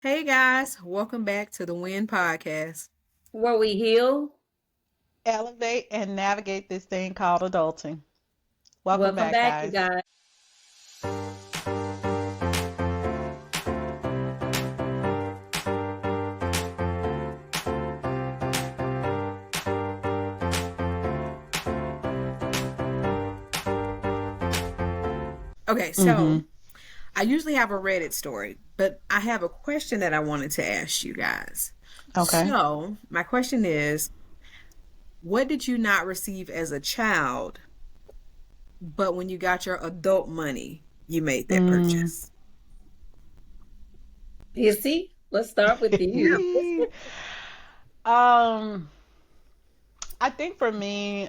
Hey guys, welcome back to the Win Podcast. Where we heal. Elevate and navigate this thing called adulting. Welcome Welcome back, back, you guys. guys. Okay, so Mm-hmm. I usually have a Reddit story, but I have a question that I wanted to ask you guys. Okay. So, my question is, what did you not receive as a child, but when you got your adult money, you made that Mm. purchase? You see, let's start with you. Yeah. um, I think for me,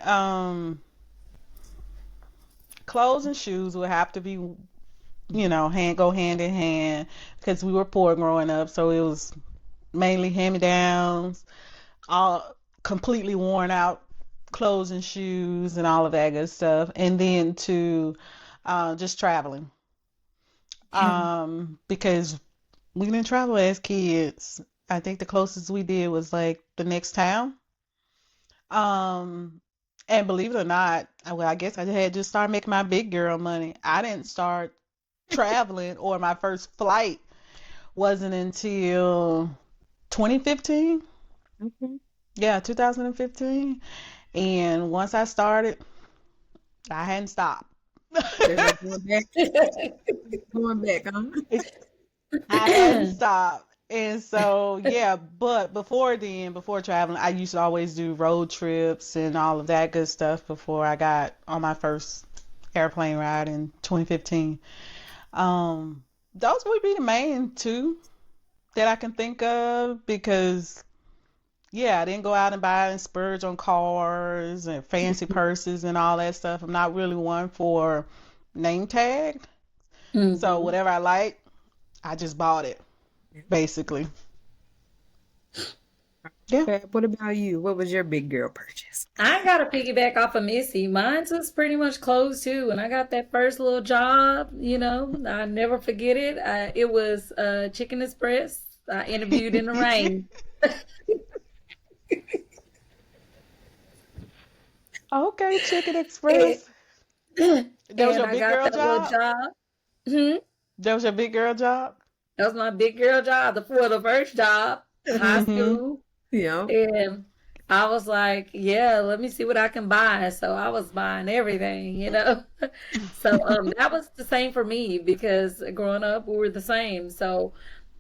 clothes and shoes would have to be, hand in hand because we were poor growing up, so it was mainly hand-me-downs, all completely worn out clothes and shoes and all of that good stuff, and then to just traveling. Yeah. Because we didn't travel as kids. I think the closest we did was like the next town. Um, and believe it or not, well, I guess I had just started making my big girl money. I didn't start traveling or my first flight wasn't until 2015. Okay. Yeah, 2015. And once I started, I hadn't stopped. There's no going back. Going back, huh? I hadn't stopped. And so, yeah, but before then, before traveling, I used to always do road trips and all of that good stuff before I got on my first airplane ride in 2015. Those would be the main two that I can think of because, yeah, I didn't go out and buy and splurge on cars and fancy purses and all that stuff. I'm not really one for name tag. So hmm whatever I like, I just bought it, basically. Yeah. Okay, what about you? What was your big girl purchase? I got to piggyback off of Missy. Mine was pretty much clothes too. When I got that first little job, I never forget it. It was Chicken Express. I interviewed in the rain. Okay, Chicken and, Express. That was and your I big got girl that little job? job. Hmm. That was your big girl job? That was my big girl job, the first job, high Mm-hmm. school. Yeah. And I was like, yeah, let me see what I can buy. So I was buying everything. So that was the same for me because growing up we were the same. So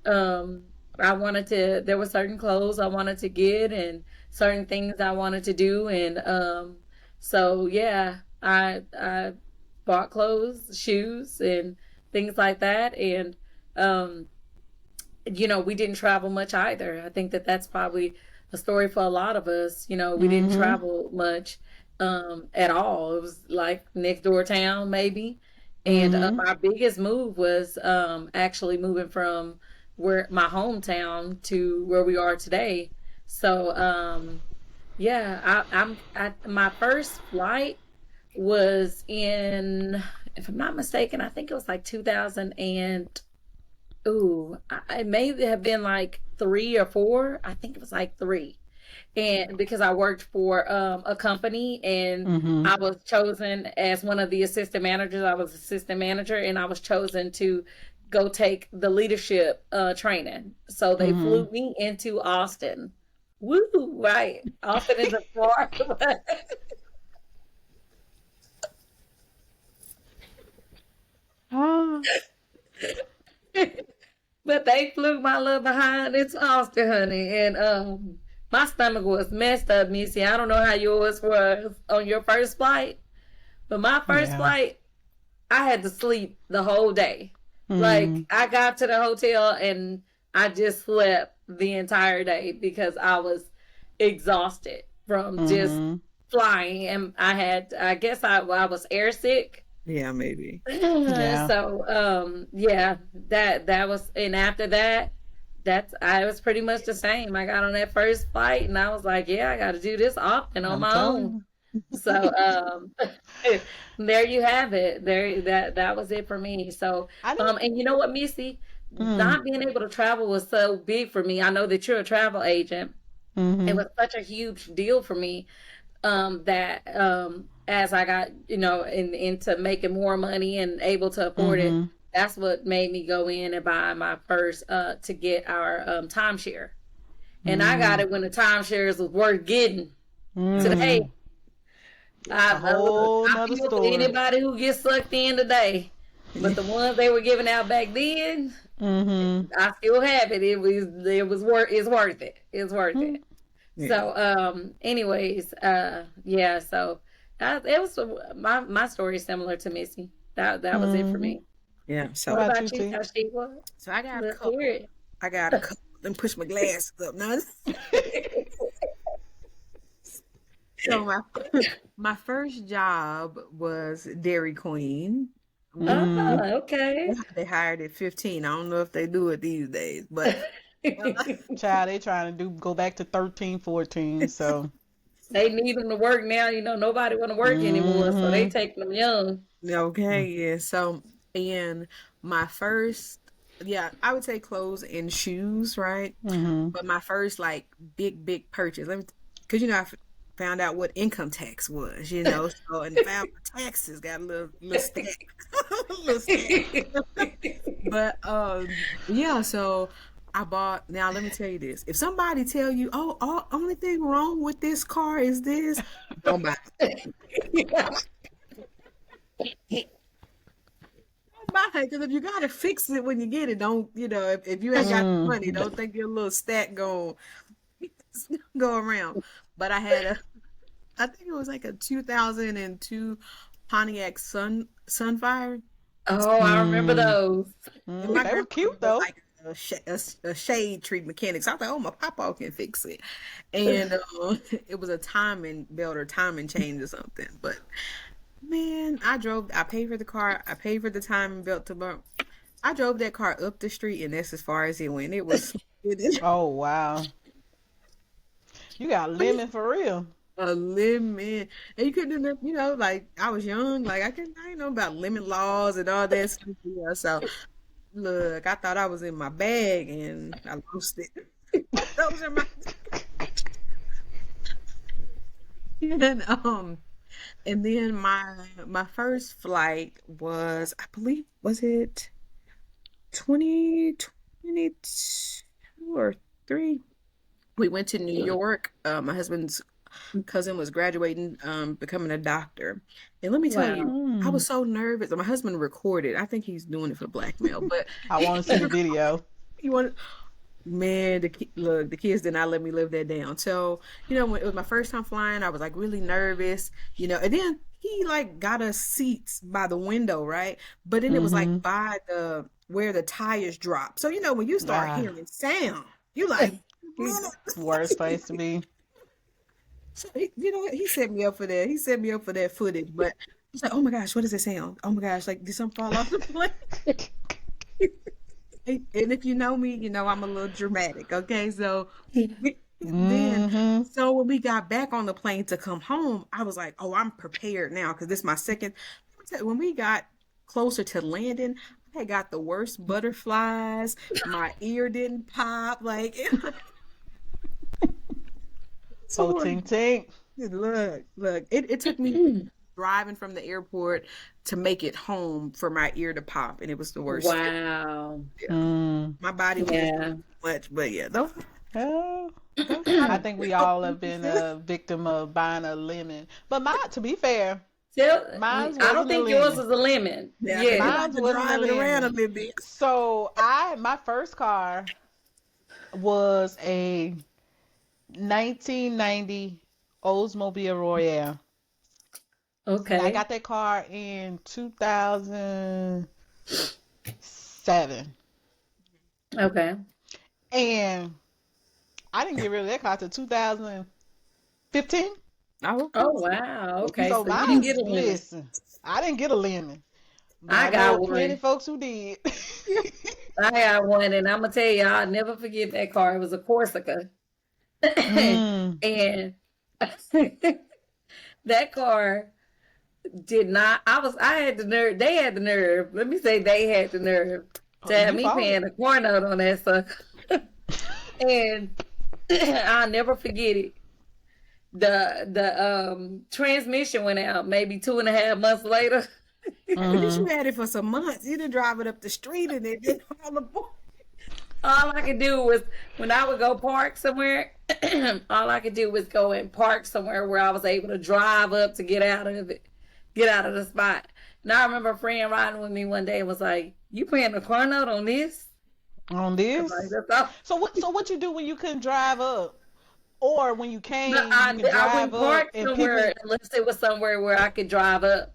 um there were certain clothes I wanted to get and certain things I wanted to do. And so yeah, I bought clothes, shoes and things like that. And um we didn't travel much either. I think that that's probably a story for a lot of us. We didn't Mm-hmm. travel much at all. It was like next door town, maybe. And Mm-hmm. our biggest move was actually moving from where my hometown to where we are today. So yeah, my first flight was in, if I'm not mistaken, I think it was like 2000 and ooh, it may have been like 3 or 4. I think it was like 3. And because I worked for a company and Mm-hmm. I was chosen as one of the assistant managers. I was assistant manager and I was chosen to go take the leadership training. So they Mm-hmm. flew me into Austin. Woo, right. Austin is a far. Ah. But they flew my little behind into Austin, honey. And my stomach was messed up, Missy. I don't know how yours was on your first flight, but my first Yeah. flight, I had to sleep the whole day. Like Mm-hmm. I got to the hotel and I just slept the entire day because I was exhausted from just Mm-hmm. flying. And I guess I was airsick. Yeah, maybe. Yeah. So yeah, that was, and after that, that's I was pretty much the same. I got on that first flight and I was like, yeah, I got to do this often on I'm my own. telling So you. there you have it. There, that was it for me. So I didn't. and you know what, Missy? Mm. not being able to travel was so big for me. I know that you're a travel agent. It Mm-hmm. was such a huge deal for me, that as I got, into making more money and able to afford it, Mm-hmm. that's what made me go in and buy my first, to get our, timeshare. And I got Mm. it when the timeshares was worth getting. Today, Mm. I, A I look, whole I nother feel for story. anybody who gets sucked in today, but the ones they were giving out back then, Mm-hmm. I still have it. It was worth. It's worth it. It's worth it. Yeah. So, anyways, yeah. So it was my story is similar to Missy. That was it for Mm-hmm. me. Yeah. What What So about you, about you, T? Tashiwa? so I got a Let's hear couple. it. I got a couple. Let me push my glasses up now. So my first job was Dairy Queen. Oh, Mm. okay. They hired at 15. I don't know if they do it these days, but uh, Child, they trying to go back to 13, 14. So, They need them to work now. Nobody want to work anymore, so they mm-hmm. taking them young. okay, yeah. So and my first, yeah, I would say clothes and shoes, right? Mm-hmm. But my first like big purchase, let me, because found out what income tax was, so and found my taxes got a little stack, little stack. But yeah, so I bought. Now let me tell you this: if somebody tell you, "Oh, only thing wrong with this car is this," don't buy it. Don't buy it, because if you gotta fix it when you get it, don't if you ain't got the Mm. money, don't think your little stack go around. But I think it was like a 2002 Pontiac Sunfire. Oh, I remember Mm. those. And Mm. my They were grandfather cute was though. like a shade tree mechanic. So I thought, oh, my papa can fix it. And it was a timing belt or timing chain or something. But man, I paid for the car. I paid for the timing belt to burn. I drove that car up the street, and that's as far as it went. It was Oh wow. You got lemon for real. a lemon. And you couldn't, like I was young. Like I didn't know about lemon laws and all that stuff. Yeah, so look, I thought I was in my bag and I lost it. Those are my and and then my first flight was, I believe, was it 2022 or 3? We went to New York. My husband's cousin was graduating, becoming a doctor. And let me tell you, Wow. I Mm. was so nervous. My husband recorded. I think he's doing it for blackmail, but I want to see the video. he wanted. Man, look, the kids did not let me live that down. So, when it was my first time flying, I was like really nervous, and then he like got us seats by the window, right? But then it was like Mm-hmm. by the where the tires drop. So, when you start Ah, hearing sound, you like, worst place to be. so he set me up for that. He set me up for that footage, but he's like, oh my gosh, what does it sound? Oh my gosh, like did something fall off the plane? And if you know me, I'm a little dramatic. Okay, so then, Mm-hmm. so when we got back on the plane to come home, I was like, oh, I'm prepared now because this is my second. When we got closer to landing, I got the worst butterflies. My ear didn't pop. Like, Oh, so tink tink. look, it took me driving from the airport to make it home for my ear to pop, and it was the worst. Wow. Yeah, Mm. my body was just Yeah. much, but yeah, Oh, those are my I think we all have been experiences. a victim of buying a lemon. But to be fair, Tell, mine I don't wasn't a think yours lemon. is a lemon. Yeah, because you Yeah. like Mine to wasn't a drive it around a lemon. little bit. So my first car was a 1990 Oldsmobile Royale. And I Okay. got that car in 2007. Okay. And I didn't get rid of that car till 2015. Oh, okay. Oh wow. Okay. So So you didn't mine's, get a lemon. listen, I didn't get a lemon, but I I know got of plenty one. folks who did. I got one, and I'm gonna tell you, I'll never forget that car. It was a Corsica, Mm. and that car did not. I had the nerve. They had the nerve. Let me say they had the nerve to Oh, have you me bought it. paying a car note on that sucker. And I'll never forget it. The transmission went out maybe 2.5 months later. At least you Mm-hmm. had it for some months. You didn't drive it up the street and it didn't fall apart. All I could do was when I would go park somewhere, all I could do was go and park somewhere where I was able to drive up to get out of it, get out of the spot. And I remember a friend riding with me one day and was like, "You paying the car note on this?" On I'm like, this. "That's all." So what you do when you couldn't drive up? Or when you No, came, you could I drive wouldn't up park and somewhere people. unless it was somewhere where I could drive up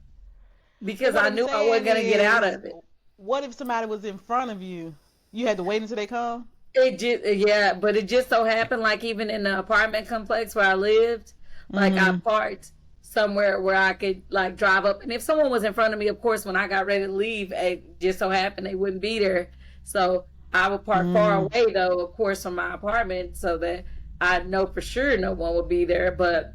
But because what I I'm knew I saying wasn't gonna get out is, of it. what if somebody was in front of you? You had to wait until they come? It just yeah, but it just so happened like even in the apartment complex where I lived, like I Mm-hmm. parked somewhere where I could like drive up, and if someone was in front of me, of course, when I got ready to leave, it just so happened they wouldn't be there, so I would park far Mm. away though, of course, from my apartment, so that I know for sure no one would be there. But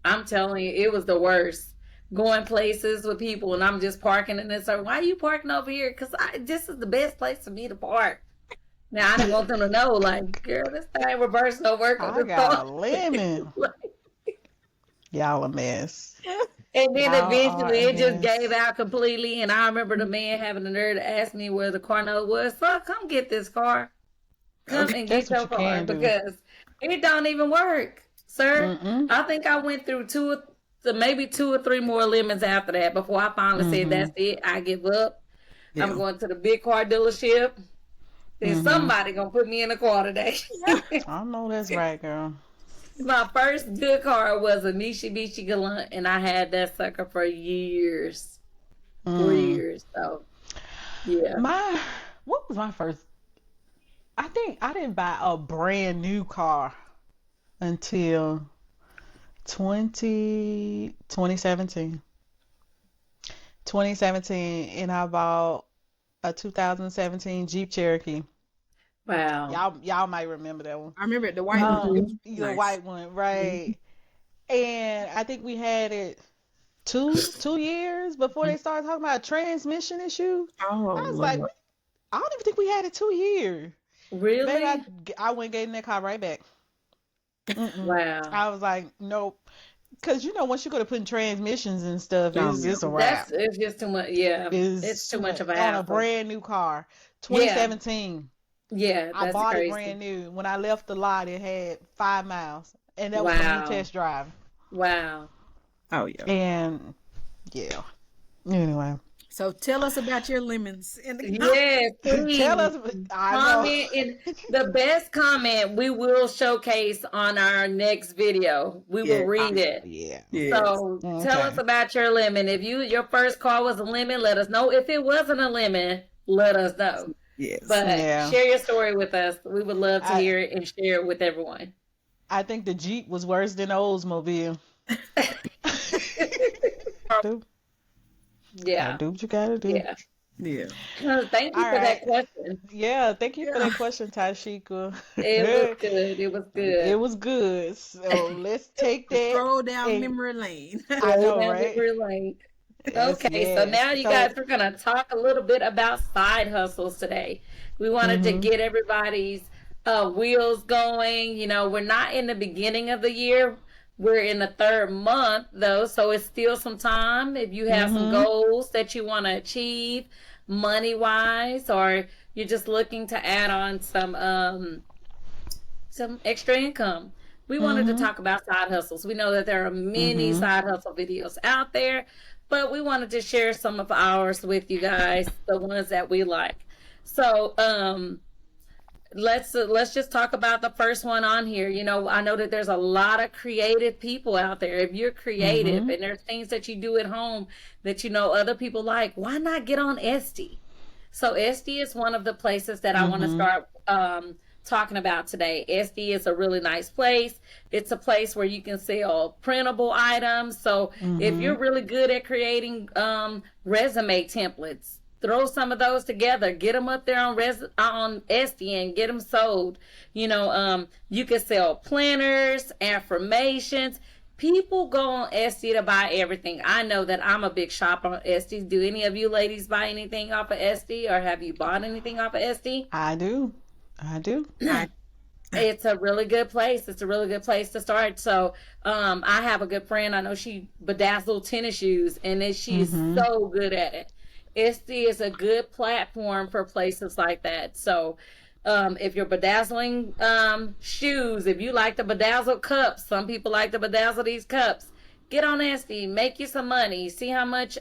I'm telling you, it was the worst. Going places with people and I'm just parking and it's like, why are you parking over here? Because this is the best place for me to park. Now I didn't want them to know, like, girl, this thing reverse don't work on I this got a car. lemon. Y'all a mess. And then Y'all are eventually a it just gave mess. out completely. And I remember the man having the nerve to ask me where the car note was. So come get this car. Come Okay. and That's get what your you car can do. because it don't even work, sir. Mm-mm. I think I went through maybe 2 or 3 more lemons after that before I finally said, Mm-hmm. that's it. I give up. I'm Yeah. going to the big car dealership. Then Mm-hmm. somebody gonna put me in a car today. I know that's right, girl. My first good car was a Mitsubishi Galant, and I had that sucker for years, for Mm. years. So yeah, My what was my first? I think I didn't buy a brand new car until 2017. 2017, and I bought a 2017 Jeep Cherokee. wow. Y'all might remember that one. I remember the white one. It Um, was Mm-hmm. the nice. white one, Mm-hmm. right? And I think we had it two years before they started talking about transmission issues. Oh I was like, Lord. I don't even think we had it 2 years. Baby, Really? I went and gave them that car right back. Mm-mm. Wow. I was like, nope. Because once you go to putting transmissions and stuff, Oh it's yeah. it's a wrap. It's just too much. Yeah, it's It's too too much much of a on a hassle. brand new car. Yeah, 2017. yeah, I that's bought it crazy. brand new. When I left the lot, it had 5 miles, and that was from me Wow, test driving. wow. Oh yeah. And yeah. Anyway, So tell us about your lemons in the comments. Yes, tell please us. I know. comment, and the best comment we will showcase on our next video. We will Yeah. read Oh it. yeah. Yes. So tell us Okay. about your lemon. If your first call was a lemon, let us know. If it wasn't a lemon, let us know. Yes. But Yeah. share your story with us. We would love to I hear it and share it with everyone. I think the Jeep was worse than the Oldsmobile. do gotta Yeah, do what you gotta do. yeah. Yeah. Thank you All for that right. question. Yeah. Thank you for Yeah. that question, Tashika. It was good. It was It good. was good. So let's take that. Stroll down And memory lane. I Scroll know, down right? memory lane. Yes, Okay, so yes. now you So, guys, we're going to talk a little bit about side hustles today. We wanted to mhm, get everybody's wheels going. We're not in the beginning of the year. We're in the third month, though, so it's still some time. If you have some mhm, goals that you want to achieve money wise, or you're just looking to add on some extra income. We wanted to mhm, talk about side hustles. We know that there are many mhm, side hustle videos out there, but we wanted to share some of ours with you guys, the ones that we like. So, let's just talk about the first one on here. I know that there's a lot of creative people out there. If you're creative mhm, and there's things that you do at home that other people like, why not get on Etsy? So SD is one of the places that I want to mhm, start talking about today. SD is a really nice place. It's a place where you can sell printable items. So if you're mhm, really good at creating resume templates, throw some of those together. Get them up there on SD and get them sold. You can sell planners, affirmations, People go on Etsy to buy everything. I know that I'm a big shopper on Etsy. Do any of you ladies buy anything off of Etsy, or have you bought anything off of Etsy? I do. I do. I It's a really good place. It's a really good place to start. So, I have a good friend. I know she bedazzled tennis shoes, and then she's Mm-hmm. so good at it. Etsy is a good platform for places like that. So, if you're bedazzling shoes, if you like the bedazzled cups, some people like to bedazzle these cups. Get on Etsy, make you some money, see how much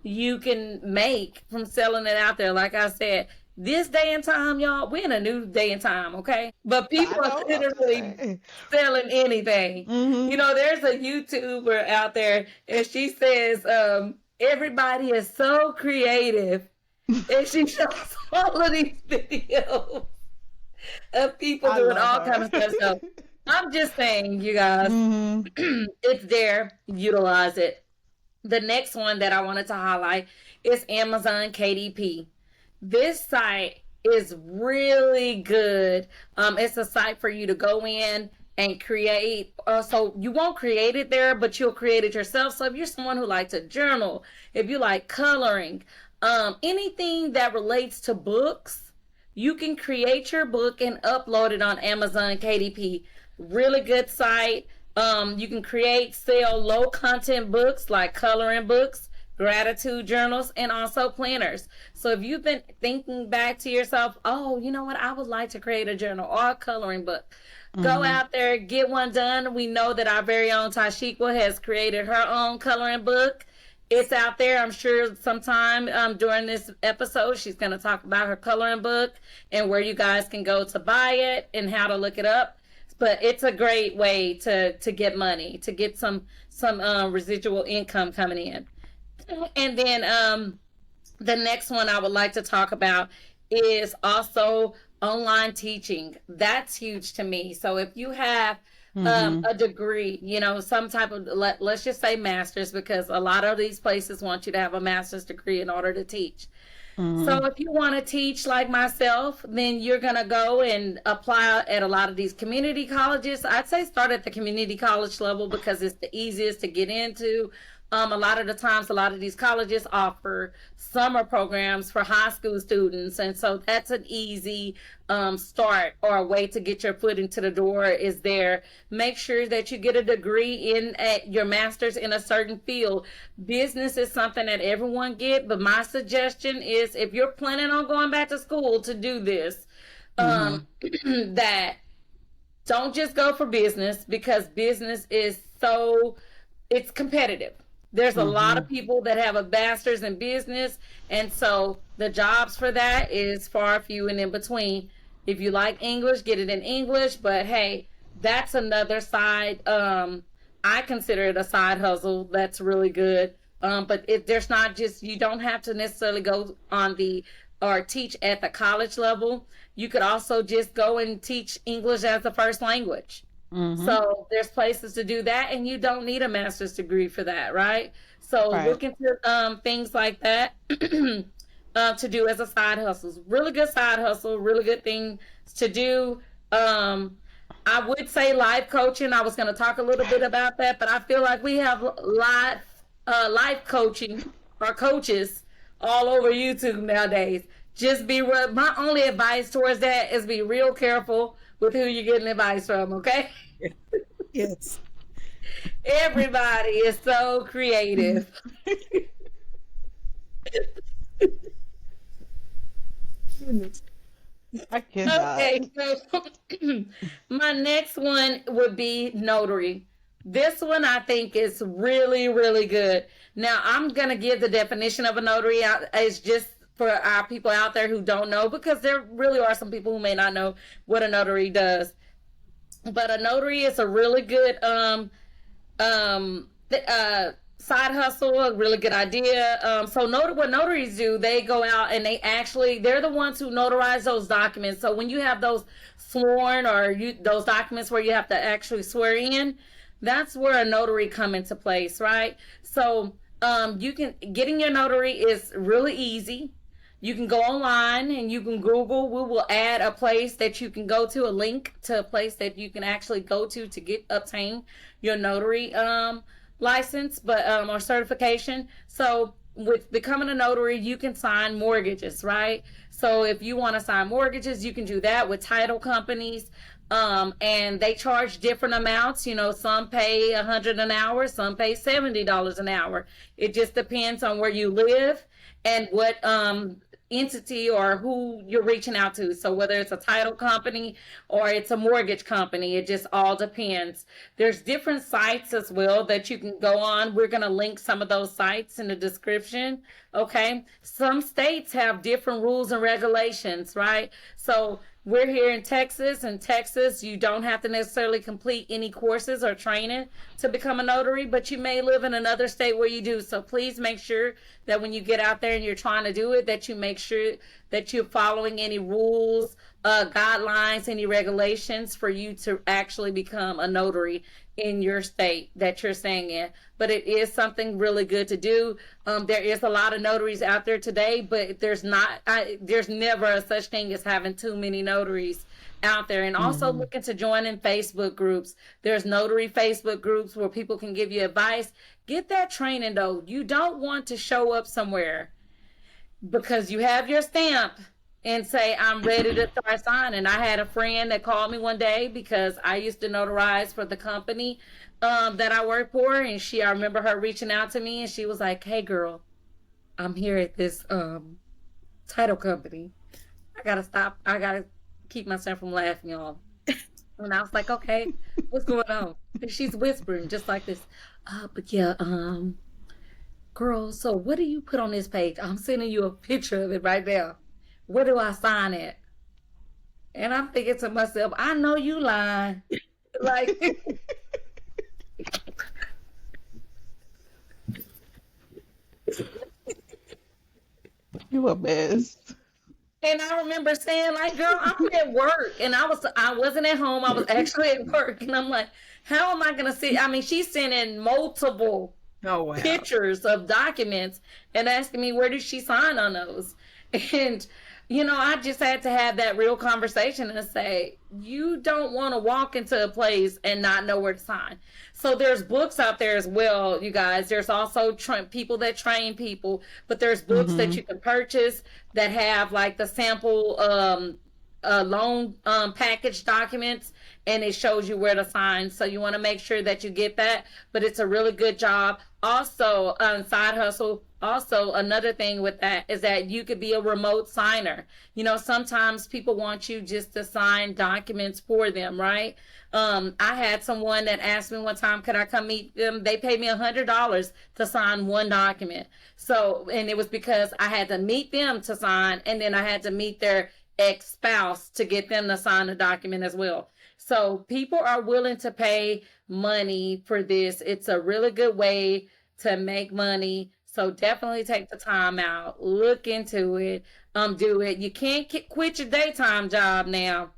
you can make from selling it out there. Like I said, this day and time, y'all, we're in a new day and time, okay? But I people are know. I'm just literally saying. selling anything. Mm-hmm. You know, there's a YouTuber out there, and she says, everybody is so creative. And she shows all of these videos of people I doing love all her. kind of stuff. So I'm just saying, you guys, Mm-hmm. it's there. Utilize it. The next one that I wanted to highlight is Amazon KDP. This site is really good. It's a site for you to go in and create. So you won't create it there, but you'll create it yourself. So if you're someone who likes to journal, if you like coloring, anything that relates to books, you can create your book and upload it on Amazon KDP. Really good site. You can create, sell low content books like coloring books, gratitude journals, and also planners. So if you've been thinking back to yourself, oh, you know what, I would like to create a journal or a coloring book, go Mm-hmm. out there, get one done. We know that our very own Tashikwa has created her own coloring book. It's out there. I'm sure sometime during this episode, she's going to talk about her coloring book and where you guys can go to buy it and how to look it up. But it's a great way to get money, to get some residual income coming in. And then the next one I would like to talk about is also online teaching. That's huge to me. So if you have Mm-hmm. a degree, you know, some type of, let's just say master's, because a lot of these places want you to have a master's degree in order to teach. Mm-hmm. So if you want to teach like myself, then you're going to go and apply at a lot of these community colleges. I'd say start at the community college level because it's the easiest to get into. A lot of the times, a lot of these colleges offer summer programs for high school students. And so that's an easy start, or a way to get your foot into the door is there. Make sure that you get a degree in your master's in a certain field. Business is something that everyone get, but my suggestion is if you're planning on going back to school to do this, Mm-hmm. that don't just go for business, because business is so, it's competitive. There's a lot Mm-hmm. of people that have a master's in business, and so the jobs for that is far few and in between. If you like English, get it in English, but hey, that's another side. I consider it a side hustle that's really good. But if there's not, just, you don't have to necessarily go on the or teach at the college level. You could also just go and teach English as a first language. Mm-hmm. So there's places to do that, and you don't need a master's degree for that, right? So Right. look into things like that to do as a side hustle. Really good side hustle, really good thing to do. Um, I would say life coaching. I was going to talk a little bit about that, but I feel like we have life coaching or coaches all over YouTube nowadays. Just be real. My only advice towards that is be real careful with who you're getting advice from, okay? yes. Everybody is so creative. Goodness. I cannot. Okay, so my next one would be notary. This one I think is really, really good. Now, I'm going to give the definition of a notary out. It's just for our people out there who don't know, because there really are some people who may not know what a notary does. But a notary is a really good um side hustle, a really good idea. So what notaries do, they go out and they're the ones who notarize those documents. So when you have those sworn, or those documents where you have to actually swear in, that's where a notary come into place, right? So you can getting your notary is really easy. You can go online and you can Google. We will add a place that you can go to, a link to a place that you can actually go to get obtain your notary license, but or certification. So with becoming a notary, you can sign mortgages, right? So if you want to sign mortgages, you can do that with title companies. And they charge different amounts. Some pay 100 an hour, some pay $70 an hour. It just depends on where you live and what entity or who you're reaching out to. So whether it's a title company or it's a mortgage company, it just all depends. There's different sites as well that you can go on. We're going to link some of those sites in the description. Okay. Some states have different rules and regulations, right? So we're here in Texas. In Texas, you don't have to necessarily complete any courses or training to become a notary, but you may live in another state where you do. So please make sure that when you get out there and you're trying to do it, that you make sure that you're following any rules, guidelines, any regulations for you to actually become a notary in your state that you're staying in. But it is something really good to do. There is a lot of notaries out there today, but there's never a such thing as having too many notaries out there. And also Mm-hmm. looking to join in Facebook groups. There's notary Facebook groups where people can give you advice. Get that training though. You don't want to show up somewhere because you have your stamp and say, I'm ready to start signing. I had a friend that called me one day because I used to notarize for the company that I work for. And I remember her reaching out to me and she was like, hey girl, I'm here at this title company. I gotta stop. I gotta keep myself from laughing, y'all. And I was like, okay, what's going on? And she's whispering just like this. But yeah, girl, so what do you put on this page? I'm sending you a picture of it right now. Where do I sign it? And I'm thinking to myself, I know you lying. Like, You a mess. and I remember saying, like, girl, I'm at work. And I wasn't at home. I was actually at work. And I'm like, how am I gonna see? I mean, she's sending multiple Oh wow. pictures of documents and asking me where did she sign on those. And I just had to have that real conversation and say, you don't want to walk into a place and not know where to sign. So there's books out there as well, you guys. There's also people that train people, but there's books that Mm-hmm. you can purchase that have like the sample loan package documents, and it shows you where to sign. So you want to make sure that you get that. But it's a really good job. Also, side hustle. Also, another thing with that is that you could be a remote signer. Sometimes people want you just to sign documents for them, right? I had someone that asked me one time, could I come meet them? They paid me $100 to sign one document. So, and it was because I had to meet them to sign, and then I had to meet their ex-spouse to get them to sign a document as well. So people are willing to pay money for this. It's a really good way to make money. So definitely take the time out, look into it, do it. You can't quit your daytime job now,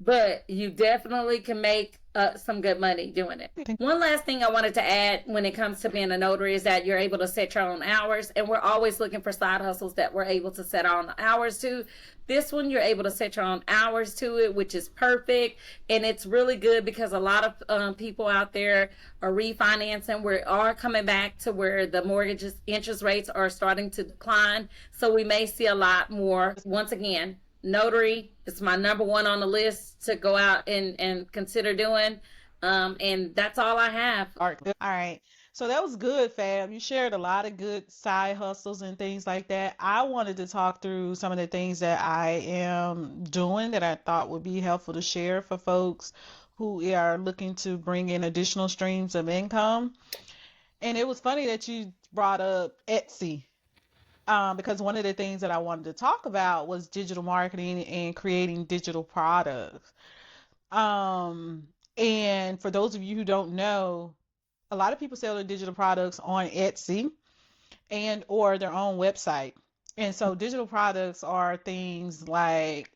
but you definitely can make some good money doing it. One last thing I wanted to add when it comes to being a notary is that you're able to set your own hours, and we're always looking for side hustles that we're able to set our own hours to. This one, you're able to set your own hours to it, which is perfect, and it's really good because a lot of people out there are refinancing. We are coming back to where the mortgages interest rates are starting to decline, so we may see a lot more. Once again, notary is my number one on the list to go out and consider doing. And that's all I have. All right. So that was good, Fab. You shared a lot of good side hustles and things like that. I wanted to talk through some of the things that I am doing that I thought would be helpful to share for folks who are looking to bring in additional streams of income. And it was funny that you brought up Etsy, because one of the things that I wanted to talk about was digital marketing and creating digital products. Um, and for those of you who don't know, a lot of people sell their digital products on Etsy and or their own website. And so digital products are things like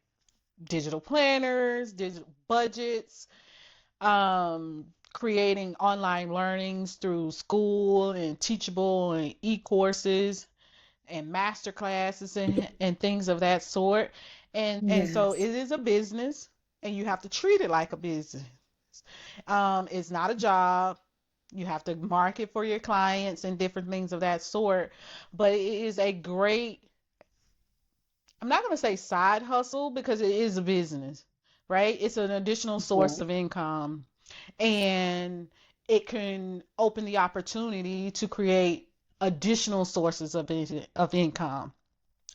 digital planners, digital budgets, creating online learnings through school and teachable and e-courses, and master classes and things of that sort. And so it Yes. is a business, and you have to treat it like a business. It's not a job. You have to market for your clients and different things of that sort. But it is a great, I'm not going to say side hustle because it is a business, right? It's an additional source Mhm. of income, and it can open the opportunity to create additional sources of income,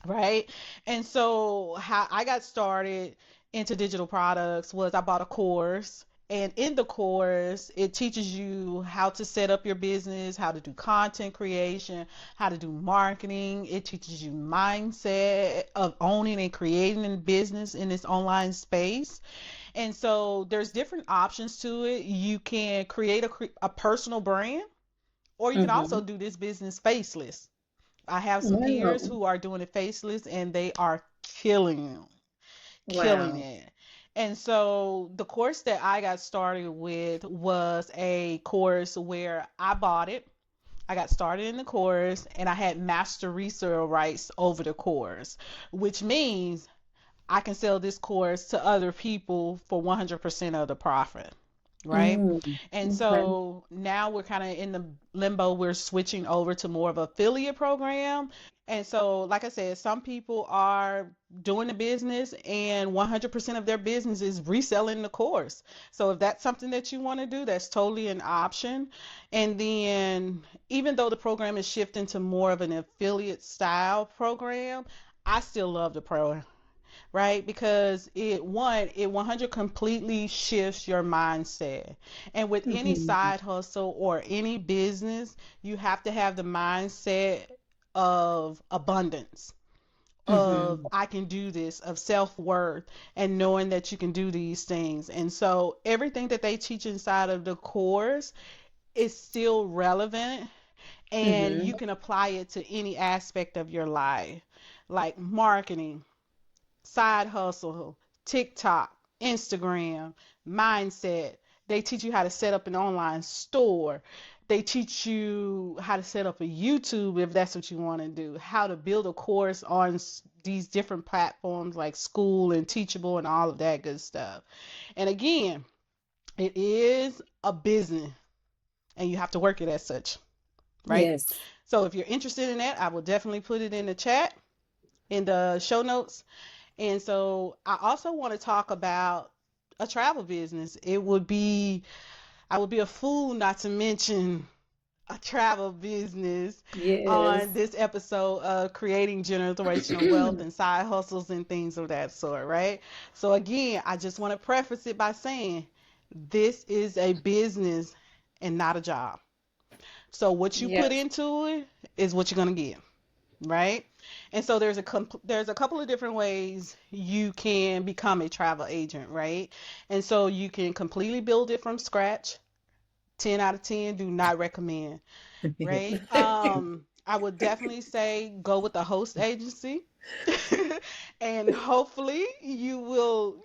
right? And so how I got started into digital products was I bought a course. And in the course, it teaches you how to set up your business, how to do content creation, how to do marketing. It teaches you mindset of owning and creating a business in this online space. And so there's different options to it. You can create a personal brand, or you can also Mhm. do this business faceless. I have some peers Oh, who are doing it faceless and they are killing wow. it. And so the course that I got started with was a course where I bought it. I got started in the course and I had master resale rights over the course, which means I can sell this course to other people for 100% of the profit, right? Mm. And Okay. so now we're kind of in the limbo. We're switching over to more of an affiliate program. And so, like I said, some people are doing the business and 100% of their business is reselling the course. So if that's something that you want to do, that's totally an option. And then even though the program is shifting to more of an affiliate style program, I still love the program, right? Because it 100 completely shifts your mindset. And with any Mhm. side hustle or any business, you have to have the mindset of abundance, of Mhm. I can do this, of self-worth, and knowing that you can do these things. And so everything that they teach inside of the course is still relevant, and you Mhm. can apply it to any aspect of your life, like marketing, side hustle, TikTok, Instagram, mindset. They teach you how to set up an online store. They teach you how to set up a YouTube if that's what you want to do, how to build a course on these different platforms like School and Teachable and all of that good stuff. And again, it is a business and you have to work it as such, right? Yes. So if you're interested in that, I will definitely put it in the chat, in the show notes. And so I also want to talk about a travel business. I would be a fool not to mention a travel business on Yes. this episode of creating generational wealth and side hustles and things of that sort, right? So again, I just want to preface it by saying this is a business and not a job. So what you put Yes. into it is what you're going to get, right? And so there's a couple of different ways you can become a travel agent, right? And so you can completely build it from scratch. 10 out of 10 do not recommend, right? I would definitely say go with the host agency. And hopefully you will,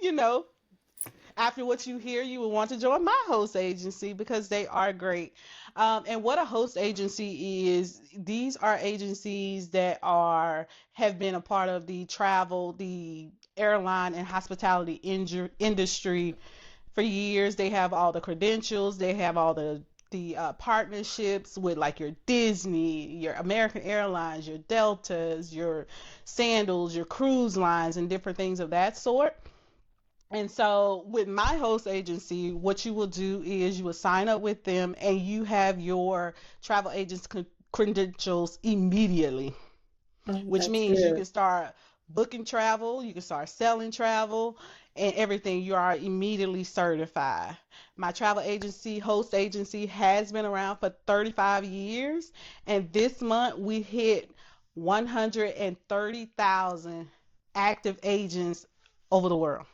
after what you hear, you will want to join my host agency because they are great. And what a host agency is, these are agencies that have been a part of the travel, the airline, and hospitality industry for years. They have all the credentials. They have all the partnerships with like your Disney, your American Airlines, your Deltas, your Sandals, your cruise lines, and different things of that sort. And so with my host agency, what you will do is you will sign up with them and you have your travel agent's credentials immediately, Oh, which that's means you good. can start booking travel, you can start selling travel, and everything. You are immediately certified. My travel agency, host agency, has been around for 35 years, and this month we hit 130,000 active agents over the world.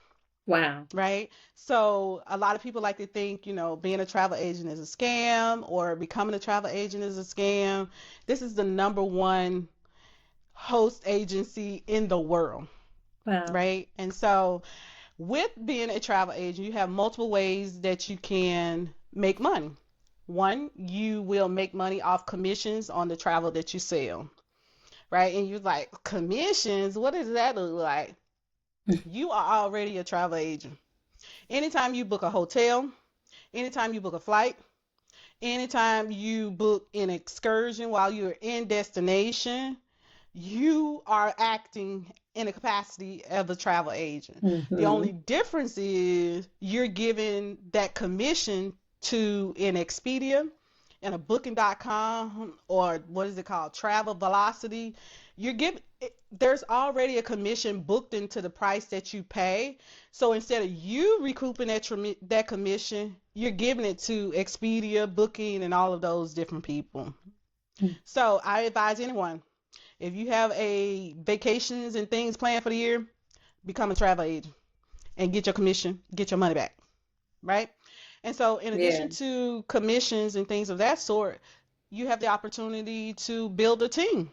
Wow. Right? So a lot of people like to think, being a travel agent is a scam or becoming a travel agent is a scam. This is the number one host agency in the world, Wow. right? And so with being a travel agent, you have multiple ways that you can make money. One, you will make money off commissions on the travel that you sell, right? And you're like, commissions, what does that look like? You are already a travel agent. Anytime you book a hotel, anytime you book a flight, anytime you book an excursion while you're in destination, you are acting in the capacity of a travel agent. The Mm-hmm. only difference is you're giving that commission to an Expedia and a booking.com, or what is it called, travel velocity. You're giving, there's already a commission booked into the price that you pay. So instead of you recouping that commission, you're giving it to Expedia, booking, and all of those different people. So I advise anyone, if you have a vacations and things planned for the year, become a travel agent and get your commission, get your money back, right? And so, in addition Yeah, to commissions and things of that sort, you have the opportunity to build a team,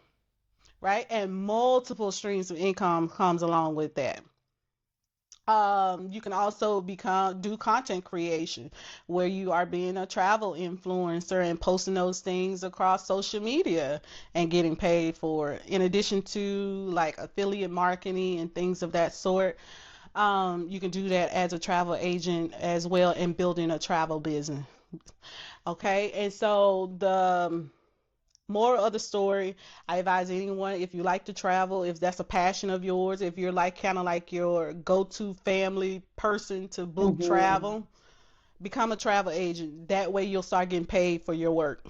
right? And multiple streams of income comes along with that. You can also become do content creation where you are being a travel influencer and posting those things across social media and getting paid for it. In addition to like affiliate marketing and things of that sort, you can do that as a travel agent as well and building a travel business. Okay, and so the moral of the story, I advise anyone, if you like to travel, if that's a passion of yours, if you're like kind of like your go-to family person to book mm-hmm. travel, become a travel agent. That way you'll start getting paid for your work.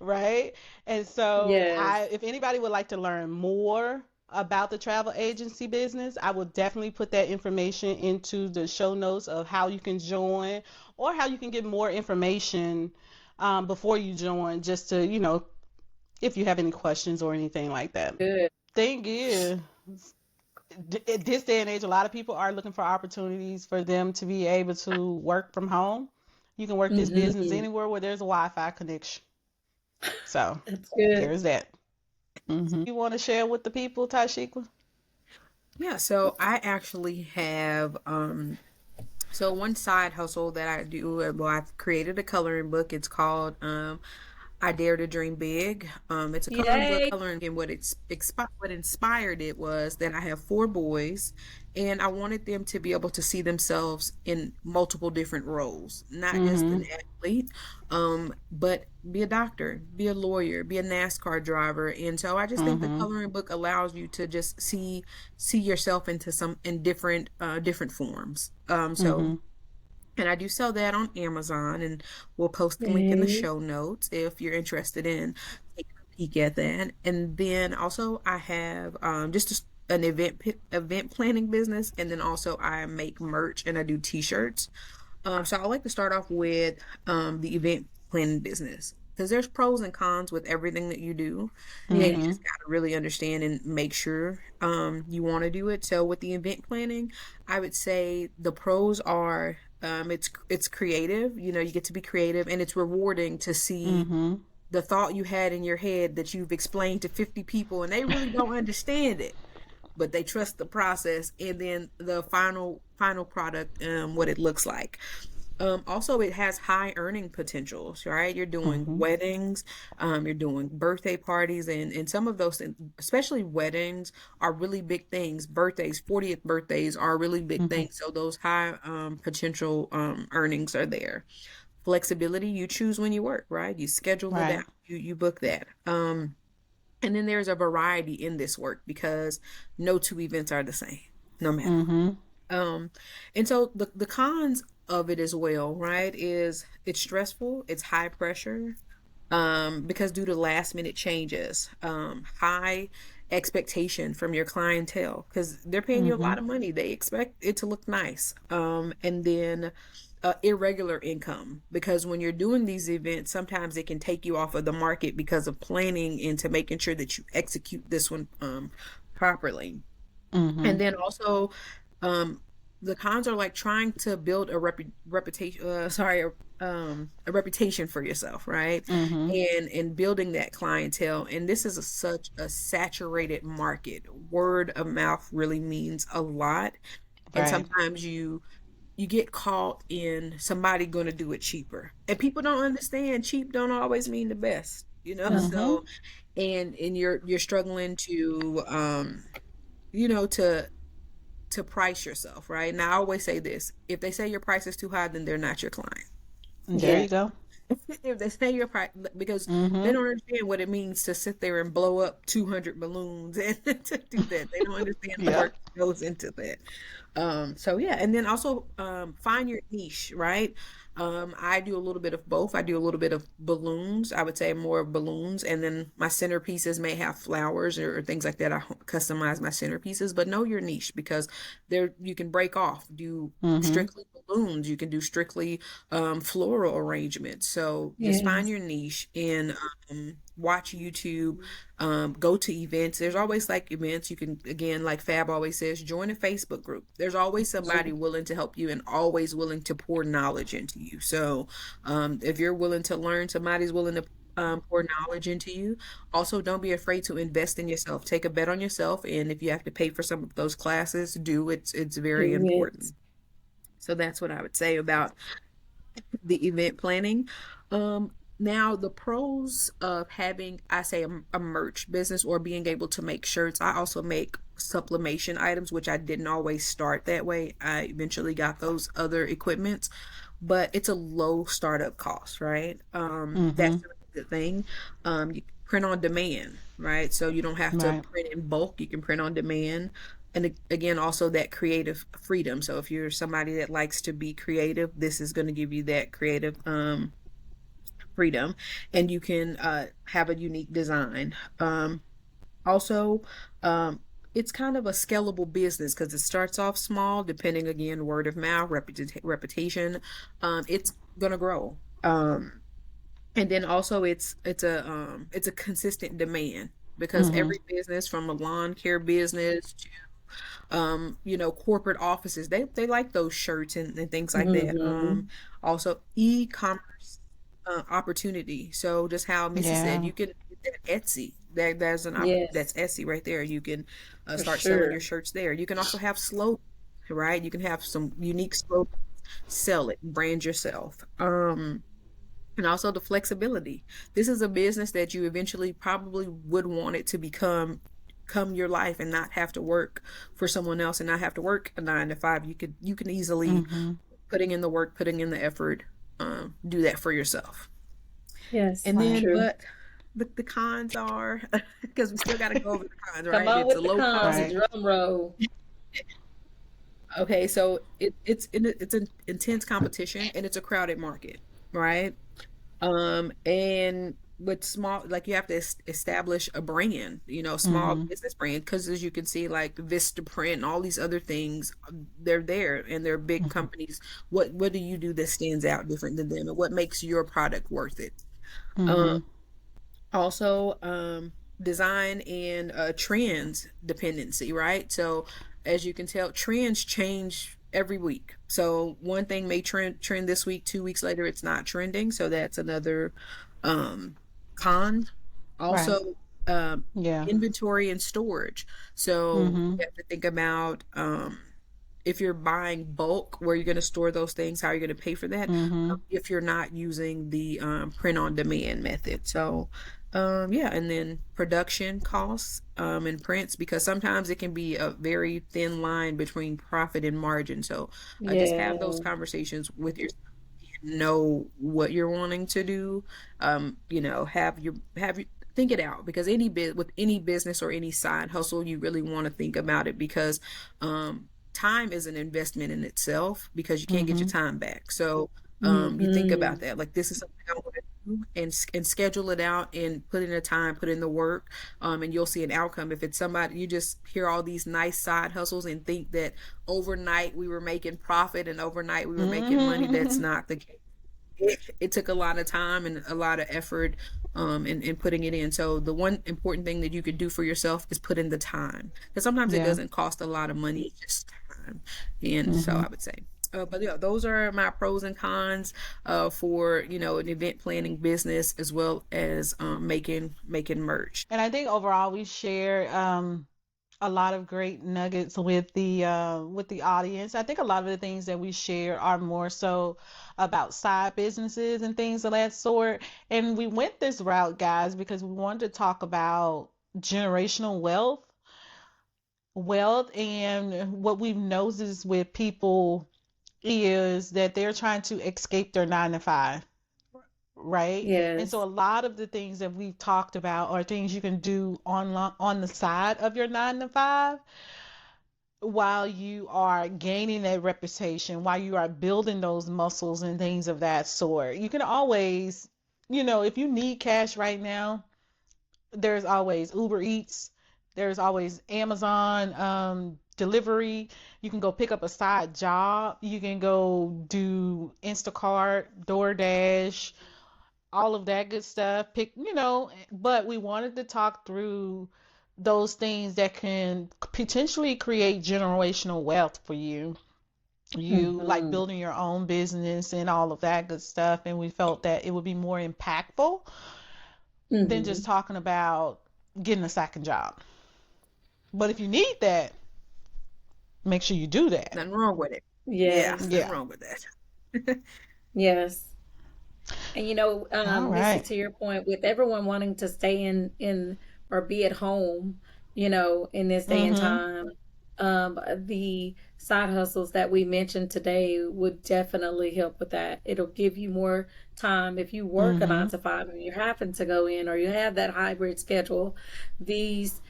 Right? And so Yes, if anybody would like to learn more about the travel agency business, I will definitely put that information into the show notes of how you can join or how you can get more information before you join, just to, if you have any questions or anything like that. good. Thing is, at this day and age, a lot of people are looking for opportunities for them to be able to work from home. You can work this business Mm-hmm. anywhere where there's a Wi-Fi connection. So That's good. there's that. You want to share with the people, Tashika? Yeah, so I actually have so one side hustle that I do, well, I've created a coloring book. It's called I Dare to Dream Big. It's a coloring book, Yay. coloring, and what inspired it was that I have four boys, and I wanted them to be able to see themselves in multiple different roles, not just an Mm-hmm. athlete, but be a doctor, be a lawyer, be a NASCAR driver. And so I just think the Mm-hmm. coloring book allows you to just see yourself into some in different forms. So Mm-hmm. and I do sell that on Amazon, and we'll post the link in the Yay. show notes if you're interested in taking a peek at that. And then also I have an event planning business, and then also I make merch and I do t-shirts. So I like to start off with the event planning business because there's pros and cons with everything that you do, and you Mm-hmm. just gotta really understand and make sure you want to do it. So with the event planning, I would say the pros are it's creative. You know, you get to be creative, and it's rewarding to see Mm-hmm. the thought you had in your head that you've explained to 50 people, and they really don't understand it, but they trust the process, and then the final product, what it looks like. Also, it has high earning potentials, right? You're doing Mm-hmm. weddings, you're doing birthday parties, and some of those things, especially weddings, are really big things. Birthdays, 40th birthdays are really big Mm-hmm. things. So those high potential earnings are there. Flexibility, you choose when you work, right? You schedule it Right. out, you book that. And then there's a variety in this work because no two events are the same, no matter Mm-hmm. what. And so the cons of it as well, right, is it's stressful, it's high pressure, because due to last minute changes, high expectation from your clientele because they're paying you a Mm-hmm. lot of money. They expect it to look nice. And then irregular income because when you're doing these events, sometimes it can take you off of the market because of planning into making sure that you execute this one properly. Mm-hmm. And then also, um, the cons are like trying to build a reputation, a reputation for yourself, right? Mm-hmm. And building that clientele. And this is such a saturated market. Word of mouth really means a lot. And Right. sometimes you get caught in somebody going to do it cheaper. And people don't understand cheap don't always mean the best. you know. Uh-huh. Mhm. So and you're struggling to you know to price yourself, right? Now I always say this: if they say your price is too high, then they're not your client. There Yeah. you go. If they say your price, because they Mhm. don't understand what it means to sit there and blow up 200 balloons and to do that. They don't understand the Yep. work that goes into that. So yeah, and then also find your niche, right? I do a little bit of both. I do a little bit of balloons. I would say more of balloons, and then my centerpieces may have flowers or things like that. I customize my centerpieces, but know your niche because there you can break off. Do Mhm. strictly balloons. You can do strictly floral arrangements. So just find Yes. your niche and watch YouTube, go to events. There's always like events. You can, again, like Fab always says, join a Facebook group. There's always somebody willing to help you and always willing to pour knowledge into you. So if you're willing to learn, somebody's willing to pour knowledge into you. Also, don't be afraid to invest in yourself. Take a bet on yourself, and if you have to pay for some of those classes, do it. It's very Do it. important. So that's what I would say about the event planning. Now the pros of having, I say, a merch business or being able to make shirts. I also make sublimation items, which I didn't always start that way. I eventually got those other equipments, but it's a low startup cost, right? That's Mhm. the good thing. You print on demand, right? So you don't have to Right. print in bulk. You can print on demand. And again, also that creative freedom. So if you're somebody that likes to be creative, this is going to give you that creative freedom, and you can have a unique design. Also, um, it's kind of a scalable business because it starts off small, depending again word of mouth, reputation. It's gonna grow. And then also it's a consistent demand because Mhm. every business from a lawn care business you know, corporate offices, they like those shirts and things like that. Mm-hmm. Also e-commerce opportunity. So just how Missy said, Yeah. you can get that Etsy. There's an op that's Yes, Etsy right there. You can for start selling sure. your shirts there. You can also have slogans, right? You can have some unique slogans, sell it, brand yourself. And also the flexibility. This is a business that you eventually probably would want it to become your life and not have to work for someone else and not have to work a 9 to 5. You can easily Mhm. putting in the work, putting in the effort, do that for yourself. Yes, And Right. then, true. but the cons are because we still got to go over the cons, Come right? on It's a with the low cons, cost. Right. drum roll. Okay, so it's an intense competition and it's a crowded market, right? And with small, like you have to establish a brand, you know, small Mhm. business brand, because as you can see, like Vista Print and all these other things, they're there and they're big Mhm. companies. What do you do that stands out different than them, and what makes your product worth it? Um, Mhm. also design and trends dependency, right? So as you can tell, trends change every week. So one thing may trend this week, 2 weeks later it's not trending, so that's another um con. Right. Also um Yeah. inventory and storage. So Mhm. you have to think about if you're buying bulk, where you're going to store those things, how you're going to pay for that, Mhm. if you're not using the print on demand method. So, yeah, and then production costs and prints, because sometimes it can be a very thin line between profit and margin. So, just have those Yeah. conversations with your know what you're wanting to do. You know, have you think it out, because any bit with any business or any side hustle, you really want to think about it, because time is an investment in itself, because you can't get your Mhm. time back. So you think about Mm-hmm. that, like this is something I want to do, and schedule it out and put in the time, put in the work, and you'll see an outcome. If it's somebody you just hear all these nice side hustles and think that overnight we were making profit and overnight we were making money, that's Mhm. not the case. It took a lot of time and a lot of effort in putting it in. So the one important thing that you could do for yourself is put in the time, because sometimes it Yeah. doesn't cost a lot of money, it's just time. And so Mhm. I would say but yeah, those are my pros and cons for an event planning business, as well as making merch. And I think overall we share a lot of great nuggets with the audience. I think a lot of the things that we share are more so about side businesses and things of that sort. And we went this route, guys, because we wanted to talk about generational wealth, and what we've noticed with people is that they're trying to escape their 9 to 5, right? And so Yes. a lot of the things that we've talked about are things you can do on the side of your 9 to 5 while you are gaining that reputation, while you are building those muscles and things of that sort. You can always, if you need cash right now, there's always Uber Eats, there's always Amazon delivery. You can go pick up a side job. You can go do Instacart, DoorDash, all of that good stuff. But we wanted to talk through those things that can potentially create generational wealth for you. You like Hmm. building your own business and all of that good stuff. And we felt that it would be more impactful than just Hmm. talking about getting a second job. But if you need that, make sure you do that. Nothing wrong with it. Yeah, Yes. nothing Yeah. wrong with that. Yes. And All Nisi, right. to your point, with everyone wanting to stay in or be at home, in this day and Mm-hmm. time, the side hustles that we mentioned today would definitely help with that. It'll give you more time if you work a nine Mm-hmm. to five and you're having to go in or you have that hybrid schedule. These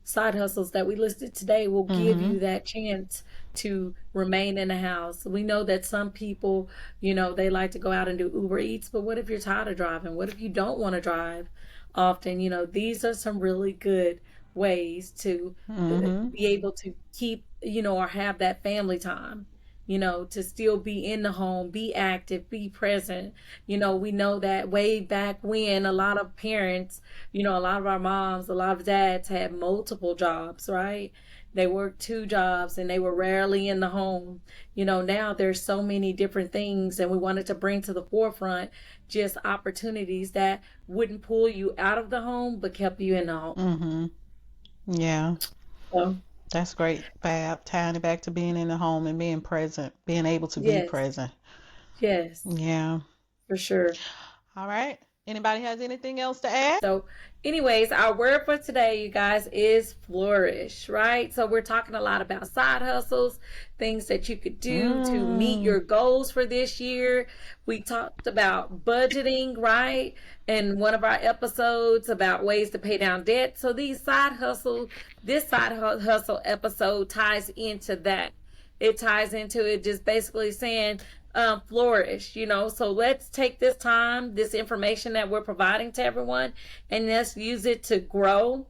side hustles that we listed today will give Mm-hmm. you that chance to remain in the house. We know that some people, they like to go out and do Uber Eats, but what if you're tired of driving? What if you don't want to drive often? These are some really good ways to Mm-hmm. be able to keep, or have that family time. To still be in the home, be active, be present. We know that way back when a lot of parents, a lot of our moms, a lot of dads had multiple jobs, right? They worked two jobs and they were rarely in the home. Now there's so many different things, and we wanted to bring to the forefront just opportunities that wouldn't pull you out of the home but kept you in the home. Mm-hmm. Yeah. So, That's great, Fab. Tying it back to being in the home and being present, being able to be yes, present. yes, Yeah. for sure. All right. Anybody has anything else to add? So, anyways, our word for today, you guys, is flourish, right? So, we're talking a lot about side hustles, things that you could do to meet Mm. your goals for this year. We talked about budgeting, right? In one of our episodes about ways to pay down debt. So, this hustle episode ties into that. It ties into it just basically saying, flourish, so let's take this time, this information that we're providing to everyone, and let's use it to grow,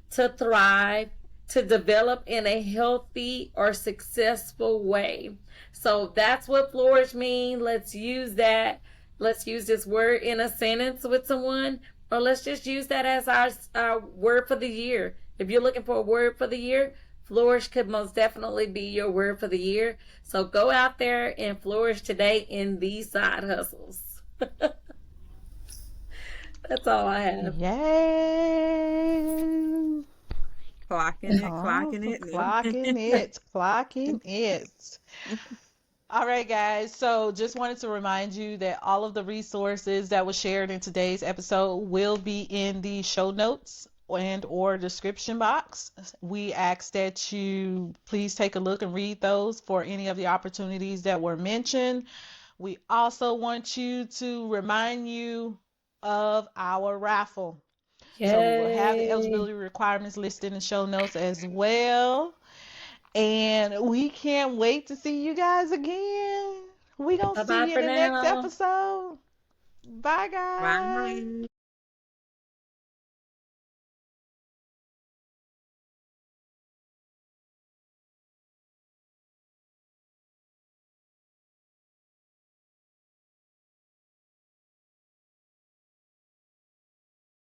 to thrive, to develop in a healthy or successful way. So that's what flourish means. Let's use that. Let's use this word in a sentence with someone, or let's just use that as our word for the year. If you're looking for a word for the year, flourish could most definitely be your word for the year. So go out there and flourish today in these side hustles. That's all I have. Yay. Oh, Clocking clocking it. it, clocking it. All right, guys. So just wanted to remind you that all of the resources that were shared in today's episode will be in the show notes and or description box. We ask that you please take a look and read those for any of the opportunities that were mentioned. We also want you to remind you of our raffle. So we will have the Yay. eligibility requirements listed in the show notes as well. And we can't wait to see you guys again. We gonna Bye bye see you for in the next now. episode. Bye, guys. Bye.